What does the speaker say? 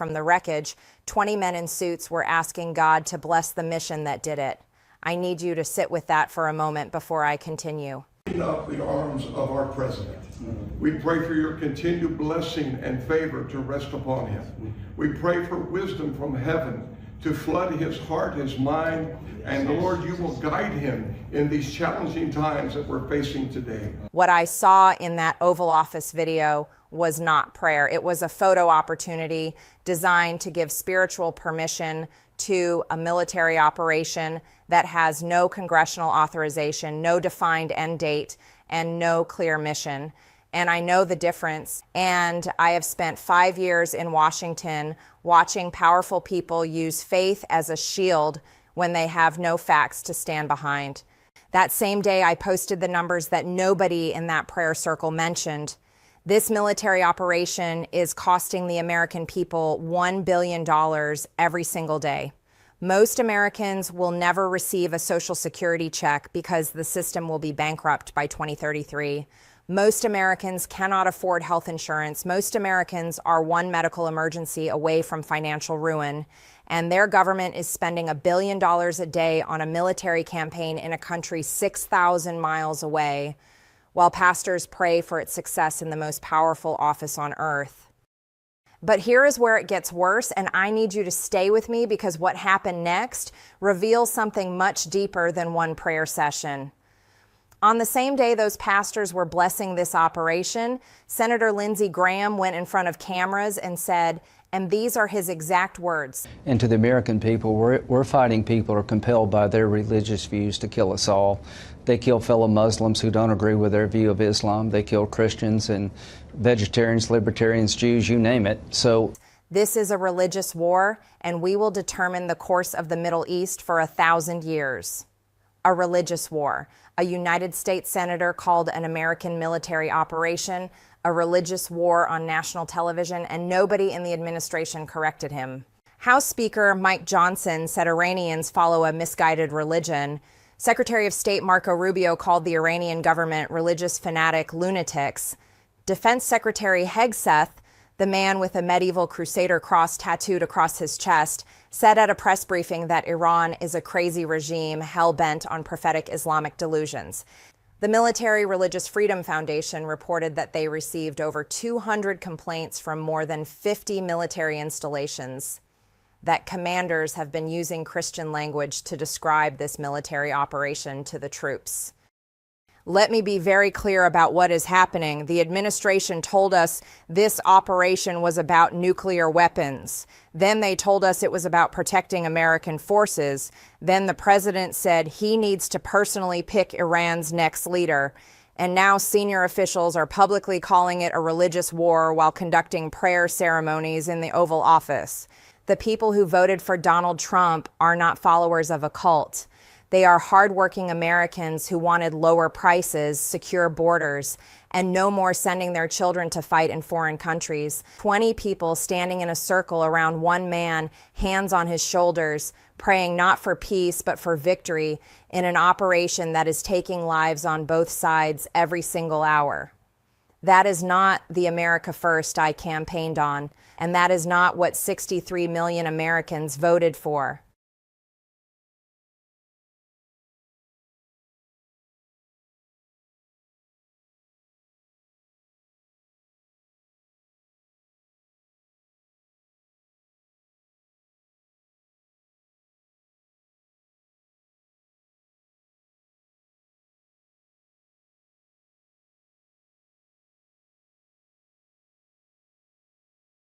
from the wreckage, 20 men in suits were asking God to bless the mission that did it. I need you to sit with that for a moment before I continue. Up the arms of our president. We pray for your continued blessing and favor to rest upon him. We pray for wisdom from heaven to flood his heart, his mind, and Lord, you will guide him in these challenging times that we're facing today. What I saw in that Oval Office video was not prayer. It was a photo opportunity designed to give spiritual permission to a military operation that has no congressional authorization, no defined end date, and no clear mission. And I know the difference. And I have spent 5 years in Washington watching powerful people use faith as a shield when they have no facts to stand behind. That same day, I posted the numbers that nobody in that prayer circle mentioned. This military operation is costing the American people $1 billion every single day. Most Americans will never receive a Social Security check because the system will be bankrupt by 2033. Most Americans cannot afford health insurance. Most Americans are one medical emergency away from financial ruin. And their government is spending $1 billion a day on a military campaign in a country 6,000 miles away, while pastors pray for its success in the most powerful office on earth. But here is where it gets worse, and I need you to stay with me because what happened next reveals something much deeper than one prayer session. On the same day those pastors were blessing this operation, Senator Lindsey Graham went in front of cameras and said, and these are his exact words. And to the American people, we're fighting people who are compelled by their religious views to kill us all. They kill fellow Muslims who don't agree with their view of Islam. They kill Christians and vegetarians, libertarians, Jews, you name it. So this is a religious war, and we will determine the course of the Middle East for 1,000 years. A religious war. A United States senator called an American military operation a religious war on national television, and nobody in the administration corrected him. House Speaker Mike Johnson said Iranians follow a misguided religion. Secretary of State Marco Rubio called the Iranian government religious fanatic lunatics. Defense Secretary Hegseth, the man with a medieval crusader cross tattooed across his chest, said at a press briefing that Iran is a crazy regime hell-bent on prophetic Islamic delusions. The Military Religious Freedom Foundation reported that they received over 200 complaints from more than 50 military installations that commanders have been using Christian language to describe this military operation to the troops. Let me be very clear about what is happening. The administration told us this operation was about nuclear weapons. Then they told us it was about protecting American forces. Then the president said he needs to personally pick Iran's next leader. And now senior officials are publicly calling it a religious war while conducting prayer ceremonies in the Oval Office. The people who voted for Donald Trump are not followers of a cult. They are hardworking Americans who wanted lower prices, secure borders, and no more sending their children to fight in foreign countries. 20 people standing in a circle around one man, hands on his shoulders, praying not for peace but for victory in an operation that is taking lives on both sides every single hour. That is not the America First I campaigned on, and that is not what 63 million Americans voted for.